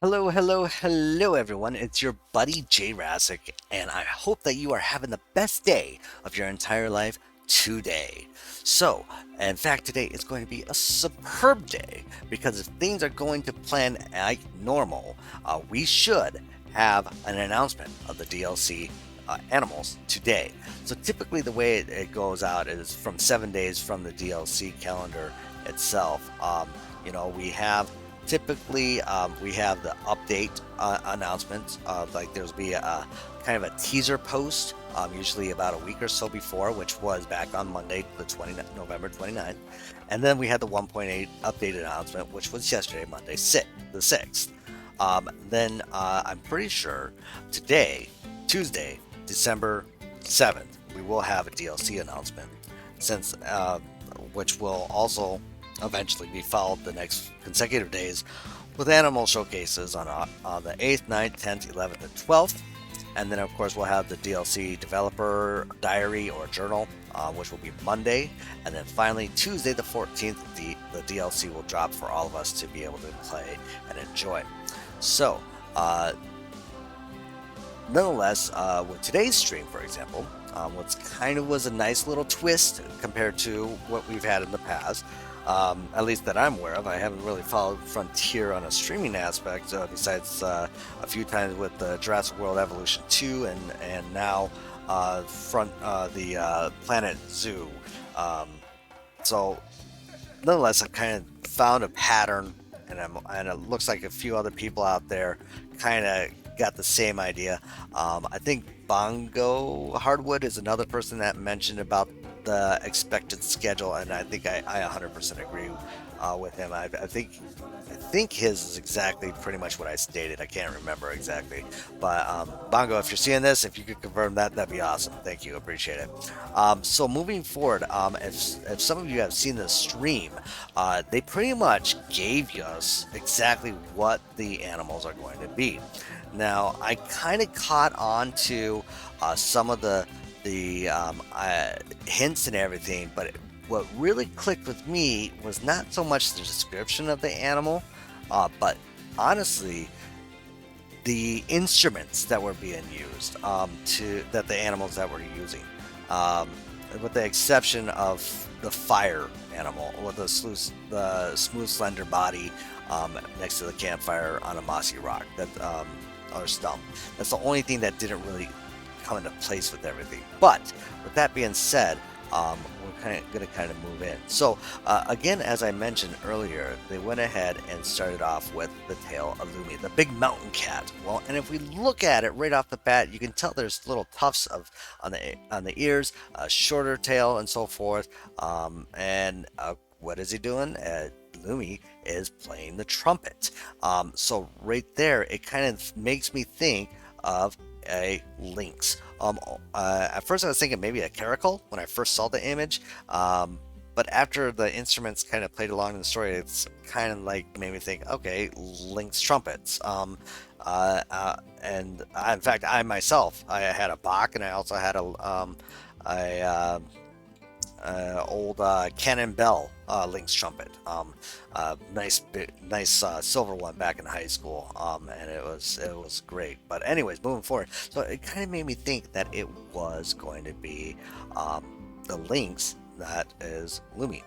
Hello, hello, hello, everyone. It's your buddy Jayrassic, and I hope that you are having the best day of your entire life today. So, in fact, today is going to be a superb day because if things are going to plan like normal, we should have an announcement of the DLC animals today. So, typically, the way it goes out is from 7 days from the DLC calendar itself. We have typically we have the update announcements. Like there's be a kind of a teaser post, usually about a week or so before, which was back on Monday, November 29th. And then we had the 1.8 update announcement, which was yesterday, Monday, the 6th. Then I'm pretty sure today, Tuesday, December 7th, we will have a DLC announcement, since which will also eventually be followed the next consecutive days with animal showcases on the 8th, 9th, 10th, 11th, and 12th. And then, of course, we'll have the DLC developer diary or journal, which will be Monday. And then finally, Tuesday, the 14th, the DLC will drop for all of us to be able to play and enjoy. So, nonetheless, with today's stream, for example, what's kind of was a nice little twist compared to what we've had in the past, at least that I'm aware of. I haven't really followed Frontier on a streaming aspect, besides a few times with the Jurassic World Evolution 2 and now the Planet Zoo. Um, so, nonetheless, I've kind of found a pattern, and it looks like a few other people out there kind of got the same idea. I think Bongo Hardwood is another person that mentioned about the expected schedule, and I think I 100% agree with him. I think his is exactly pretty much what I stated. I can't remember exactly, but Bongo, if you're seeing this, if you could confirm that, that'd be awesome. Thank you, appreciate it. So moving forward, if some of you have seen the stream, they pretty much gave us exactly what the animals are going to be. Now, I kind of caught on to some of the hints and everything, but what really clicked with me was not so much the description of the animal, but honestly, the instruments that were being used to that the animals that were using, um, with the exception of the fire animal with the smooth, slender body next to the campfire on a mossy rock or stump. That's the only thing that didn't really come into place with everything. But with that being said, we're going to kind of move in. So again, as I mentioned earlier, they went ahead and started off with the tail of Lumi, the big mountain cat. Well, and if we look at it right off the bat, you can tell there's little tufts of on the ears, a shorter tail, and so forth. And what is he doing? Lumi is playing the trumpet. So right there, it kind of makes me think of a lynx. At first, I was thinking maybe a caracal when I first saw the image, but after the instruments kind of played along in the story, it's kind of like made me think, okay, lynx trumpets. And in fact, I myself, I had a Bach, and I also had a old Cannon Bell Lynx trumpet. Nice silver one back in high school, and it was great. But anyways, moving forward, so it kind of made me think that it was going to be the lynx that is Lumi.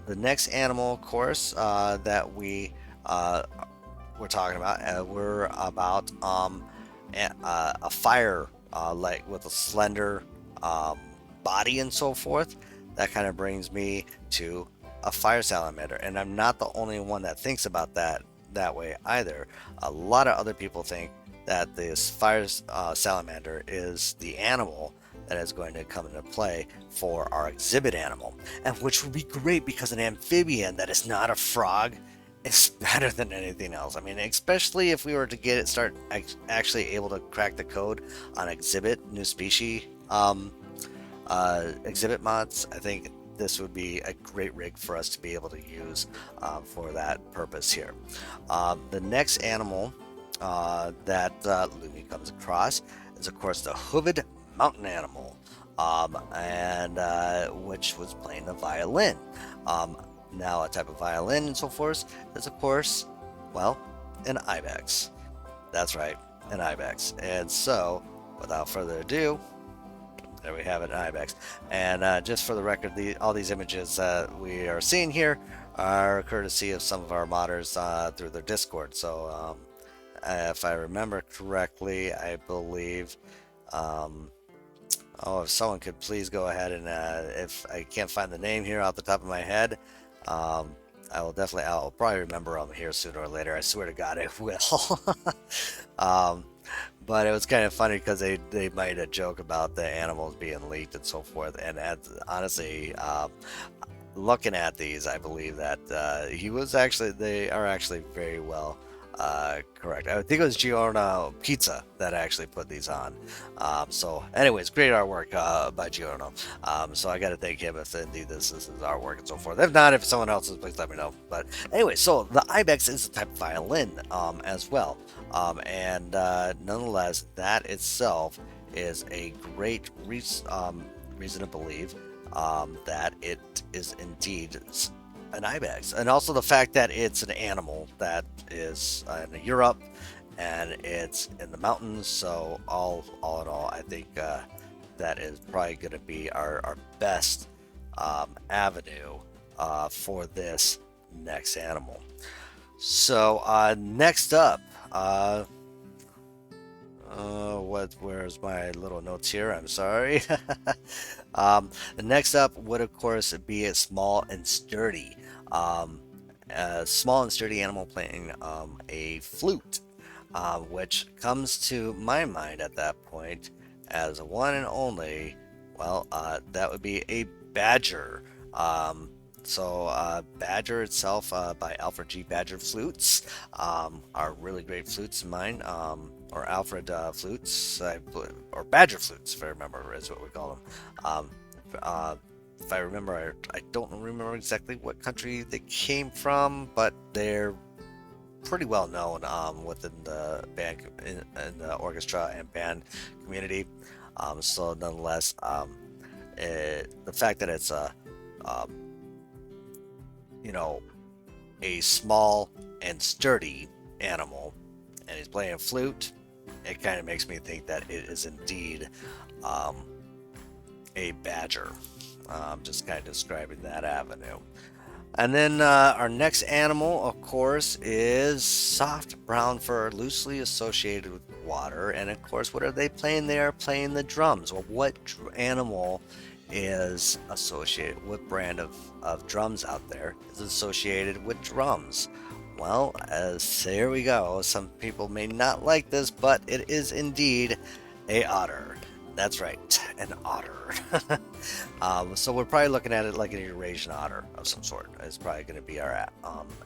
The next animal, of course, that we're talking about, we're about a fire like with a slender body and so forth. That kind of brings me to a fire salamander, and I'm not the only one that thinks about that way either. A lot of other people think that this fire salamander is the animal that is going to come into play for our exhibit animal, and which would be great because an amphibian that is not a frog is better than anything else. I mean, especially if we were to start actually able to crack the code on exhibit new species exhibit mods. I think this would be a great rig for us to be able to use for that purpose here. The next animal that Lumi comes across is, of course, the hooved mountain animal, and which was playing the violin. Now, a type of violin and so forth is, of course, well, an ibex. That's right, an ibex. And so, without further ado, there we have it, an ibex. And just for the record, all these images we are seeing here are courtesy of some of our modders through their Discord. So, if I remember correctly, I believe. Oh, if someone could please go ahead and, if I can't find the name here off the top of my head, I'll probably remember them here sooner or later. I swear to God, I will. um, but it was kind of funny because they made a joke about the animals being leaked and so forth. And honestly, looking at these, I believe that they are actually very well correct. I think it was Giorno Pizza that actually put these on. So anyways, great artwork by Giorno. So I got to thank him if indeed this is his artwork and so forth. If not, if someone else's, please let me know. But anyway, so the ibex is a type of violin as well. And nonetheless, that itself is a great reason to believe that it is indeed an ibex, and also the fact that it's an animal that is in Europe and it's in the mountains. So all in all, I think that is probably going to be our best avenue for this next animal. So next up, where's my little notes here? I'm sorry. Next up would of course be a small and sturdy. A small and sturdy animal playing a flute, which comes to my mind at that point as one and only, well, that would be a badger. Badger itself by Alfred G. Badger Flutes are really great flutes in mine, or Alfred Flutes, or Badger Flutes, if I remember, is what we call them. If I remember, I don't remember exactly what country they came from, but they're pretty well known within the band, in the orchestra and band community. So nonetheless, the fact that it's a a small and sturdy animal, and he's playing a flute, it kind of makes me think that it is indeed a badger. Just kind of describing that avenue. And then our next animal, of course, is soft brown fur, loosely associated with water. And of course, what are they playing? They are playing the drums. Well, what animal is associated, what brand of drums out there is associated with drums? Well, there we go. Some people may not like this, but it is indeed a otter. That's right, an otter. So we're probably looking at it like an Eurasian otter of some sort. It's probably going to be our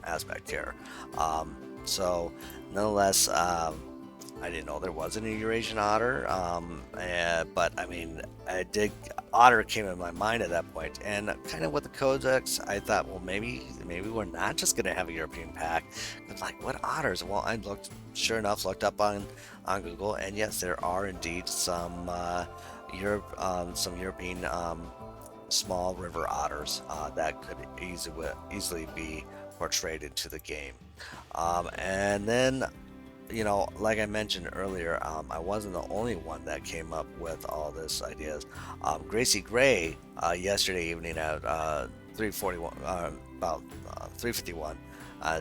aspect here. So nonetheless, I didn't know there was an Eurasian otter, but I mean, otter came in my mind at that point, and kind of with the codex, I thought, well, maybe we're not just going to have a European pack. But like, what otters? Well, I sure enough, looked up on Google, and yes, there are indeed some European small river otters that could easily be portrayed into the game, and then. Like I mentioned earlier, I wasn't the only one that came up with all this ideas. Gracie Gray, yesterday evening at 3:41, about 3:51,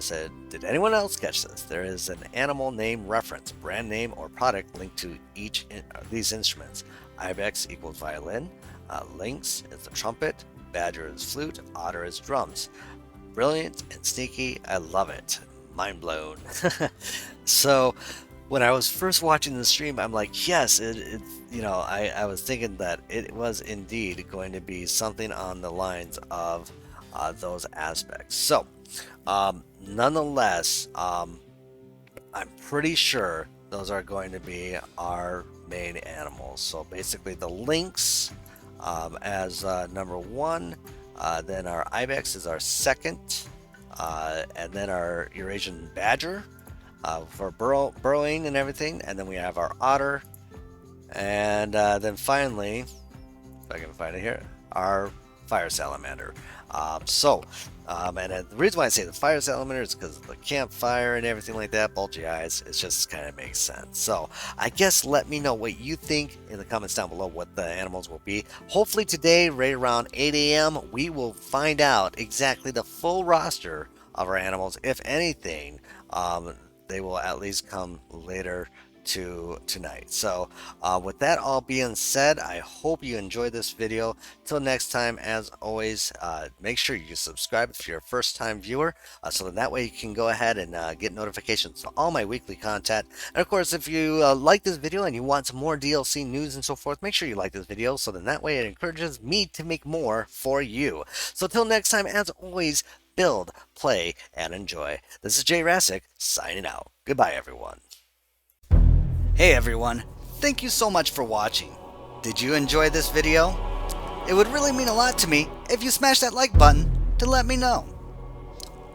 said, "Did anyone else catch this? There is an animal name reference, brand name, or product linked to each these instruments. Ibex equals violin, lynx is the trumpet, badger is flute, otter is drums. Brilliant and sneaky. I love it. Mind blown." So when I was first watching the stream, I'm like, yes, I was thinking that it was indeed going to be something on the lines of those aspects. So nonetheless, I'm pretty sure those are going to be our main animals. So basically the lynx as number one, then our ibex is our second, and then our Eurasian badger for burrowing and everything, and then we have our otter, and then finally, if I can find it here, our fire salamander. And the reason why I say the fire salamander is because of the campfire and everything like that, bulgy eyes, it just kind of makes sense. So I guess let me know what you think in the comments down below what the animals will be. Hopefully today, right around 8 a.m., we will find out exactly the full roster of our animals. If anything, they will at least come later tonight. So with that all being said, I hope you enjoyed this video. Till next time, as always, make sure you subscribe if you're a first time viewer, so that way you can go ahead and get notifications to all my weekly content. And of course, if you like this video and you want some more DLC news and so forth, make sure you like this video, so then that way it encourages me to make more for you. So till next time, as always, build, play, and enjoy. This is Jayrassic signing out. Goodbye, everyone. Hey everyone, thank you so much for watching. Did you enjoy this video? It would really mean a lot to me if you smash that like button to let me know.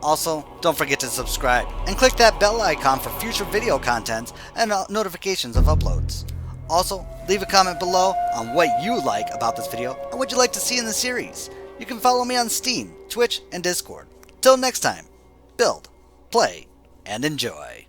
Also, don't forget to subscribe and click that bell icon for future video content and notifications of uploads. Also, leave a comment below on what you like about this video and what you'd like to see in the series. You can follow me on Steam, Twitch, and Discord. Till next time, build, play, and enjoy.